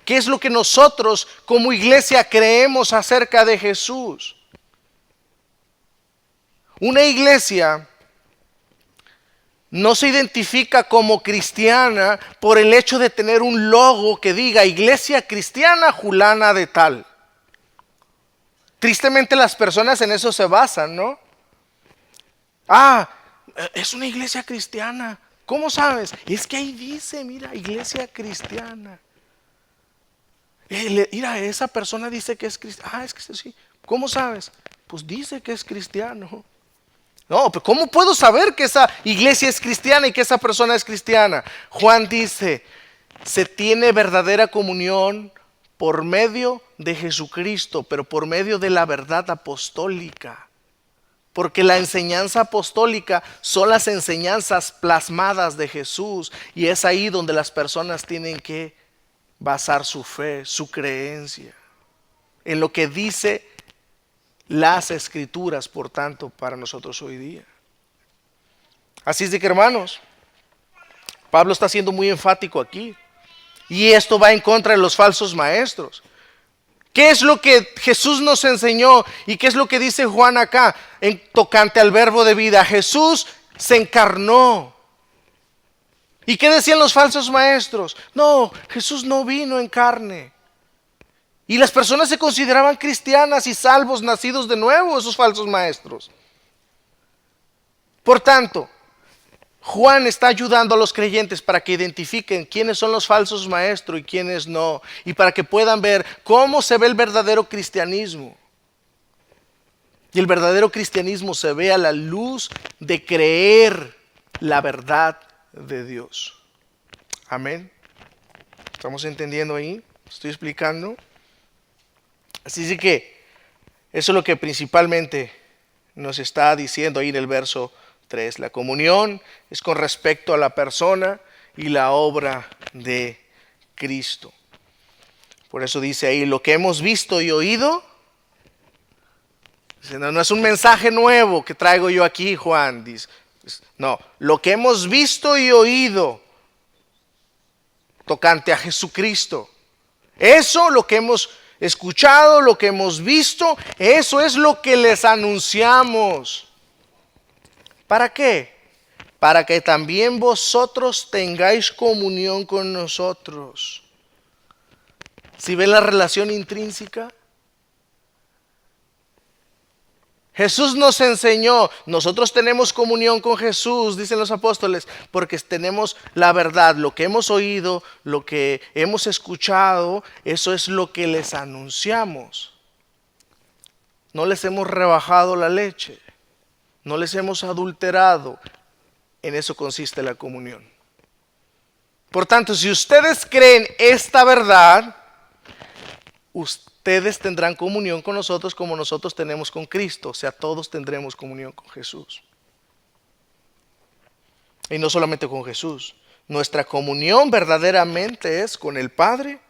¿Qué es lo que nosotros como iglesia creemos acerca de Jesús? Una iglesia no se identifica como cristiana por el hecho de tener un logo que diga Iglesia Cristiana Julana de tal. Tristemente las personas en eso se basan, ¿no? Es una iglesia cristiana. ¿Cómo sabes? Es que ahí dice, mira, iglesia cristiana. Mira, esa persona dice que es cristiana. Es que sí. ¿Cómo sabes? Pues dice que es cristiano. No, pero ¿cómo puedo saber que esa iglesia es cristiana y que esa persona es cristiana? Juan dice, se tiene verdadera comunión por medio de Jesucristo, pero por medio de la verdad apostólica. Porque la enseñanza apostólica son las enseñanzas plasmadas de Jesús, y es ahí donde las personas tienen que basar su fe, su creencia, en lo que dice las Escrituras, por tanto, para nosotros hoy día. Así es de que, hermanos, Pablo está siendo muy enfático aquí, y esto va en contra de los falsos maestros. ¿Qué es lo que Jesús nos enseñó? ¿Y qué es lo que dice Juan acá en tocante al verbo de vida? Jesús se encarnó. ¿Y qué decían los falsos maestros? No, Jesús no vino en carne. Y las personas se consideraban cristianas y salvos, nacidos de nuevo, esos falsos maestros. Por tanto, Juan está ayudando a los creyentes para que identifiquen quiénes son los falsos maestros y quiénes no, y para que puedan ver cómo se ve el verdadero cristianismo. Y el verdadero cristianismo se ve a la luz de creer la verdad de Dios. Amén. ¿Estamos entendiendo ahí? ¿Estoy explicando? Así es que eso es lo que principalmente nos está diciendo ahí en el verso 3. La comunión es con respecto a la persona y la obra de Cristo. Por eso dice ahí, lo que hemos visto y oído. No es un mensaje nuevo que traigo yo aquí, Juan. Dice, no, lo que hemos visto y oído tocante a Jesucristo. Eso, lo que hemos escuchado, lo que hemos visto, eso es lo que les anunciamos. ¿Para qué? Para que también vosotros tengáis comunión con nosotros. ¿Sí ven la relación intrínseca? Jesús nos enseñó, nosotros tenemos comunión con Jesús, dicen los apóstoles, porque tenemos la verdad, lo que hemos oído, lo que hemos escuchado, eso es lo que les anunciamos. No les hemos rebajado la leche, no les hemos adulterado, en eso consiste la comunión. Por tanto, si ustedes creen esta verdad, ustedes tendrán comunión con nosotros como nosotros tenemos con Cristo. O sea, todos tendremos comunión con Jesús. Y no solamente con Jesús. Nuestra comunión verdaderamente es con el Padre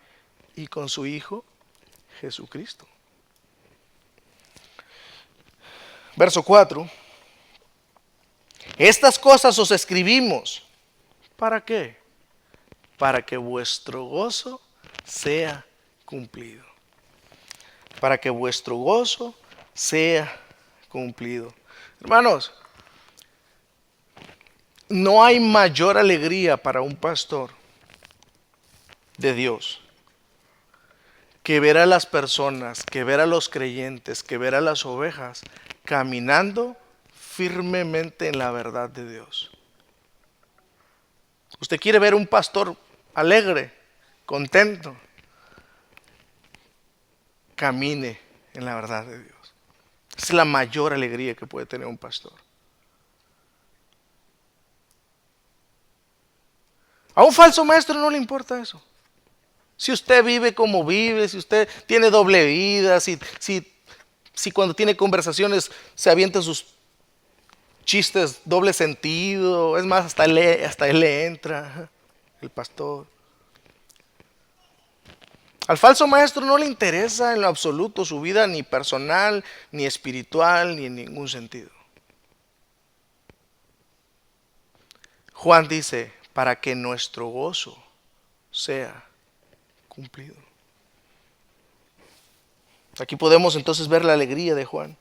y con su Hijo Jesucristo. Verso 4. Estas cosas os escribimos. ¿Para qué? Para que vuestro gozo sea cumplido. Para que vuestro gozo sea cumplido. Hermanos, no hay mayor alegría para un pastor de Dios que ver a las personas, que ver a los creyentes, que ver a las ovejas caminando firmemente en la verdad de Dios. ¿Usted quiere ver un pastor alegre, contento? Camine en la verdad de Dios. Es la mayor alegría que puede tener un pastor. A un falso maestro no le importa eso. Si usted vive como vive, si usted tiene doble vida, si cuando tiene conversaciones se avienta sus chistes doble sentido, es más, hasta él le entra, el pastor. Al falso maestro no le interesa en lo absoluto su vida ni personal, ni espiritual, ni en ningún sentido. Juan dice, para que nuestro gozo sea cumplido. Aquí podemos entonces ver la alegría de Juan.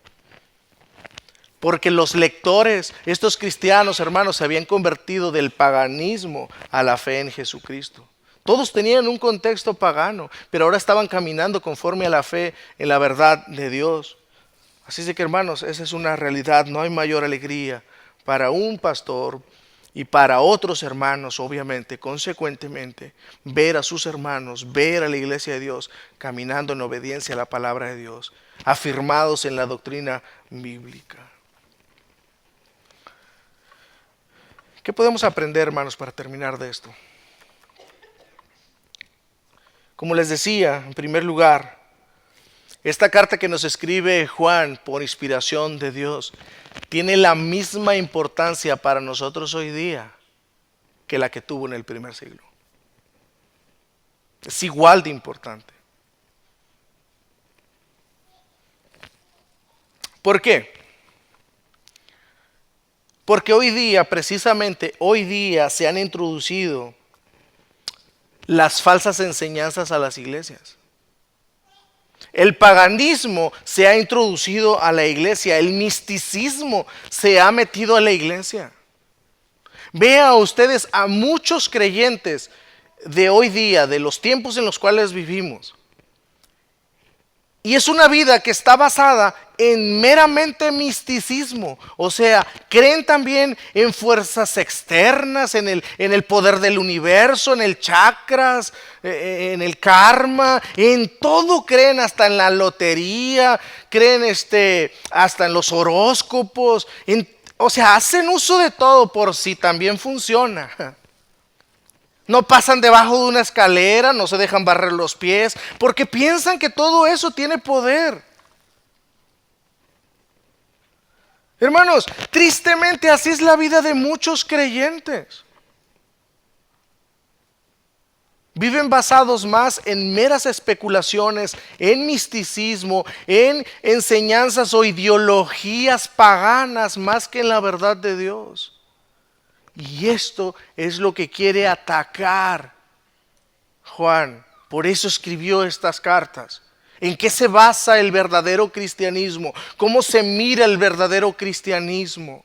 Porque los lectores, estos cristianos hermanos, se habían convertido del paganismo a la fe en Jesucristo. Todos tenían un contexto pagano, pero ahora estaban caminando conforme a la fe en la verdad de Dios. Así es que hermanos, esa es una realidad. No hay mayor alegría para un pastor y para otros hermanos, obviamente, consecuentemente, ver a sus hermanos, ver a la iglesia de Dios caminando en obediencia a la palabra de Dios, afirmados en la doctrina bíblica. ¿Qué podemos aprender, hermanos, para terminar de esto? Como les decía, en primer lugar, esta carta que nos escribe Juan por inspiración de Dios tiene la misma importancia para nosotros hoy día que la que tuvo en el primer siglo. Es igual de importante. ¿Por qué? Porque hoy día, precisamente hoy día, se han introducido las falsas enseñanzas a las iglesias. El paganismo se ha introducido a la iglesia, el misticismo se ha metido a la iglesia. Vean ustedes a muchos creyentes de hoy día, de los tiempos en los cuales vivimos. Y es una vida que está basada en meramente misticismo. O sea, creen también en fuerzas externas, en el poder del universo, en el chakras, en el karma, en todo creen, hasta en la lotería, creen hasta en los horóscopos. O sea, hacen uso de todo por si también funciona. No pasan debajo de una escalera, no se dejan barrer los pies, porque piensan que todo eso tiene poder. Hermanos, tristemente así es la vida de muchos creyentes. Viven basados más en meras especulaciones, en misticismo, en enseñanzas o ideologías paganas, más que en la verdad de Dios. Y esto es lo que quiere atacar Juan. Por eso escribió estas cartas. ¿En qué se basa el verdadero cristianismo? ¿Cómo se mira el verdadero cristianismo?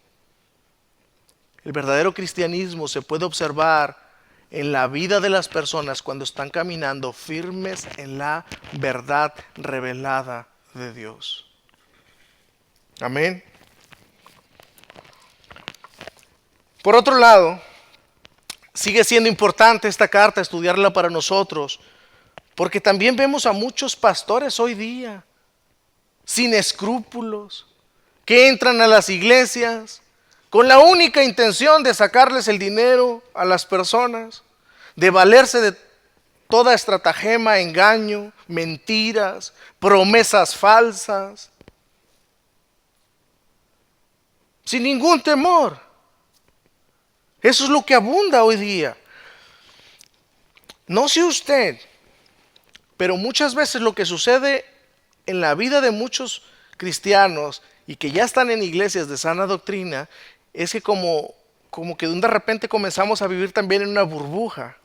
El verdadero cristianismo se puede observar en la vida de las personas cuando están caminando firmes en la verdad revelada de Dios. Amén. Por otro lado, sigue siendo importante esta carta, estudiarla para nosotros, porque también vemos a muchos pastores hoy día, sin escrúpulos, que entran a las iglesias con la única intención de sacarles el dinero a las personas, de valerse de toda estratagema, engaño, mentiras, promesas falsas, sin ningún temor. Eso es lo que abunda hoy día. No sé usted, pero muchas veces lo que sucede en la vida de muchos cristianos y que ya están en iglesias de sana doctrina es que como que de repente comenzamos a vivir también en una burbuja.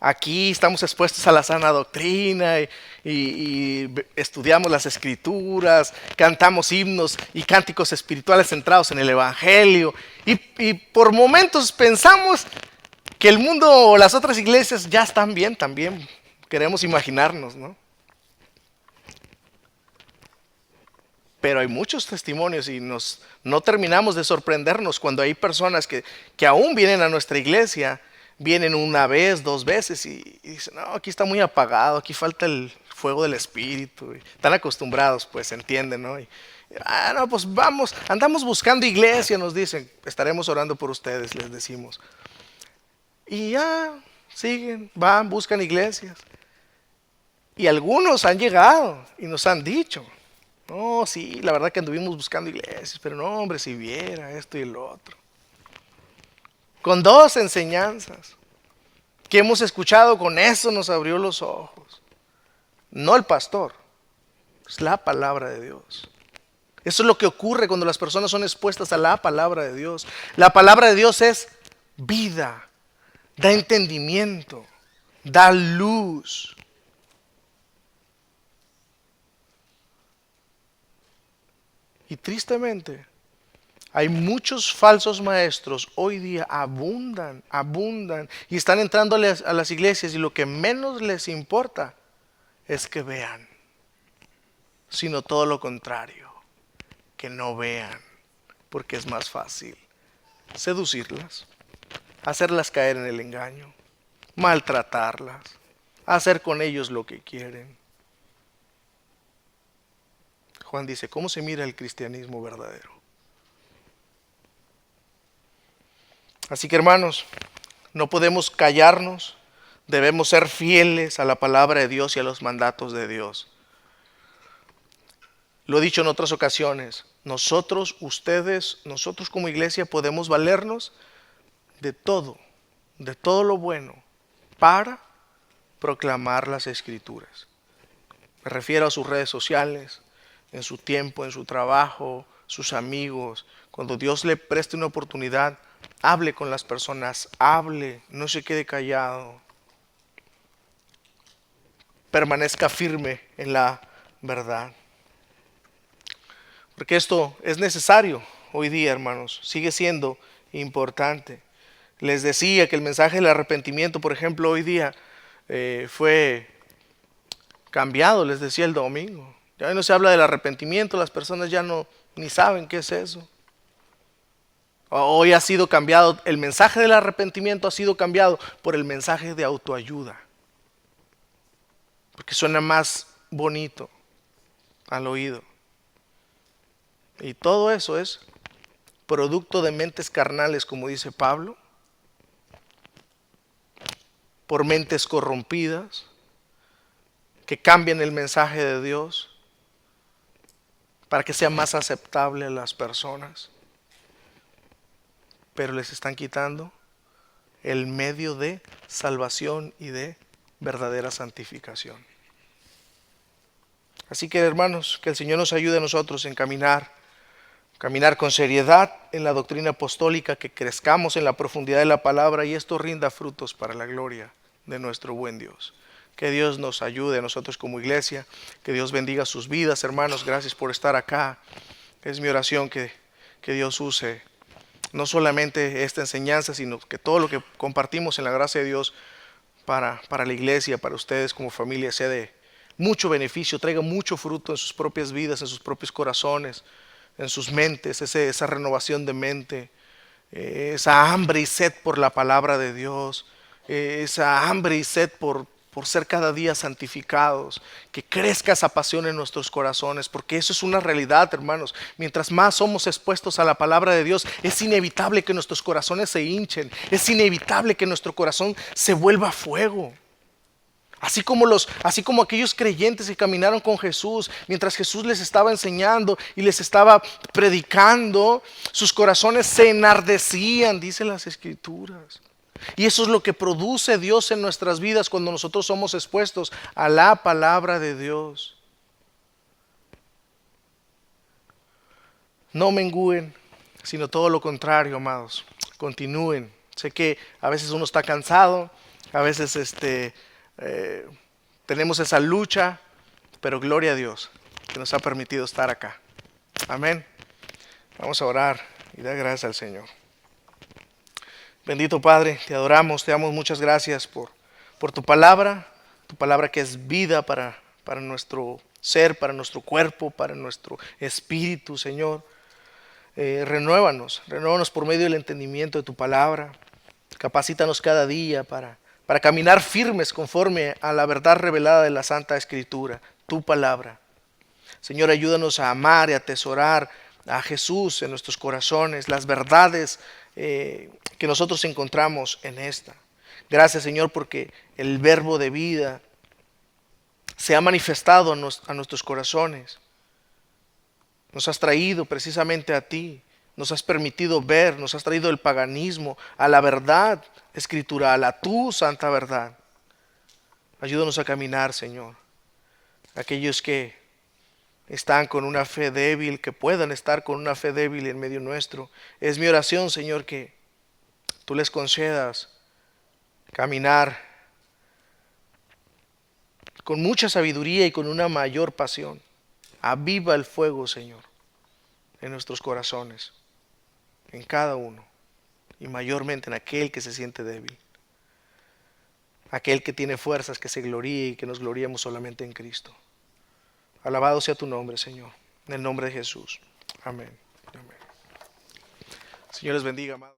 Aquí estamos expuestos a la sana doctrina y estudiamos las escrituras, cantamos himnos y cánticos espirituales centrados en el evangelio y por momentos pensamos que el mundo o las otras iglesias ya están bien también, queremos imaginarnos, ¿no? Pero hay muchos testimonios y no terminamos de sorprendernos cuando hay personas que aún vienen a nuestra iglesia. Vienen una vez, dos veces y dicen, no, aquí está muy apagado, aquí falta el fuego del Espíritu. Y están acostumbrados, pues, entienden, ¿no? No, pues vamos, andamos buscando iglesia, nos dicen, estaremos orando por ustedes, les decimos. Y ya siguen, van, buscan iglesias. Y algunos han llegado y nos han dicho, no, sí, la verdad que anduvimos buscando iglesias, pero no, hombre, si viera esto y el otro. Con 2 enseñanzas que hemos escuchado, con eso nos abrió los ojos. No el pastor, es la palabra de Dios. Eso es lo que ocurre cuando las personas son expuestas a la palabra de Dios. La palabra de Dios es vida, da entendimiento, da luz. Y tristemente, hay muchos falsos maestros hoy día, abundan y están entrando a las iglesias y lo que menos les importa es que vean, sino todo lo contrario, que no vean, porque es más fácil seducirlas, hacerlas caer en el engaño, maltratarlas, hacer con ellos lo que quieren. Juan dice, ¿cómo se mira el cristianismo verdadero? Así que hermanos, no podemos callarnos, debemos ser fieles a la palabra de Dios y a los mandatos de Dios. Lo he dicho en otras ocasiones, nosotros, ustedes, nosotros como iglesia podemos valernos de todo lo bueno para proclamar las escrituras. Me refiero a sus redes sociales, en su tiempo, en su trabajo, sus amigos. Cuando Dios le preste una oportunidad, hable con las personas, hable, no se quede callado. Permanezca firme en la verdad. Porque esto es necesario hoy día, hermanos, sigue siendo importante. Les decía que el mensaje del arrepentimiento, por ejemplo, hoy día fue cambiado, les decía el domingo. Ya no se habla del arrepentimiento, las personas ya no ni saben qué es eso. Hoy ha sido cambiado, el mensaje del arrepentimiento ha sido cambiado por el mensaje de autoayuda. Porque suena más bonito al oído. Y todo eso es producto de mentes carnales, como dice Pablo, por mentes corrompidas, que cambian el mensaje de Dios para que sea más aceptable a las personas, pero les están quitando el medio de salvación y de verdadera santificación. Así que hermanos, que el Señor nos ayude a nosotros en caminar con seriedad en la doctrina apostólica, que crezcamos en la profundidad de la palabra y esto rinda frutos para la gloria de nuestro buen Dios. Que Dios nos ayude a nosotros como iglesia, que Dios bendiga sus vidas, hermanos. Gracias por estar acá. Es mi oración que Dios use no solamente esta enseñanza, sino que todo lo que compartimos en la gracia de Dios para la iglesia, para ustedes como familia, sea de mucho beneficio, traiga mucho fruto en sus propias vidas, en sus propios corazones, en sus mentes, esa renovación de mente, esa hambre y sed por la palabra de Dios, esa hambre y sed por ser cada día santificados, que crezca esa pasión en nuestros corazones, porque eso es una realidad, hermanos. Mientras más somos expuestos a la palabra de Dios, es inevitable que nuestros corazones se hinchen, es inevitable que nuestro corazón se vuelva fuego. Así como aquellos creyentes que caminaron con Jesús, mientras Jesús les estaba enseñando y les estaba predicando, sus corazones se enardecían, dicen las Escrituras. Y eso es lo que produce Dios en nuestras vidas cuando nosotros somos expuestos a la palabra de Dios. No mengúen, sino todo lo contrario, amados. Continúen. Sé que a veces uno está cansado, a veces tenemos esa lucha, pero gloria a Dios que nos ha permitido estar acá. Amén. Vamos a orar y dar gracias al Señor. Bendito Padre, te adoramos, te damos muchas gracias por tu palabra que es vida para nuestro ser, para nuestro cuerpo, para nuestro espíritu, Señor. Renuévanos por medio del entendimiento de tu palabra. Capacítanos cada día para caminar firmes conforme a la verdad revelada de la Santa Escritura, tu palabra. Señor, ayúdanos a amar y a atesorar a Jesús en nuestros corazones, las verdades que nosotros encontramos en esta. Gracias, Señor, porque el verbo de vida se ha manifestado a nuestros corazones. Nos has traído precisamente a ti, nos has permitido ver, nos has traído el paganismo a la verdad escritural, a tu santa verdad. Ayúdanos a caminar, Señor. Aquellos que están con una fe débil, que puedan estar con una fe débil en medio nuestro. Es mi oración, Señor, que tú les concedas caminar con mucha sabiduría y con una mayor pasión. Aviva el fuego, Señor, en nuestros corazones, en cada uno, y mayormente en aquel que se siente débil, aquel que tiene fuerzas, que se gloríe y que nos gloriemos solamente en Cristo. Alabado sea tu nombre, Señor, en el nombre de Jesús. Amén. Amén. Señor les bendiga, amados.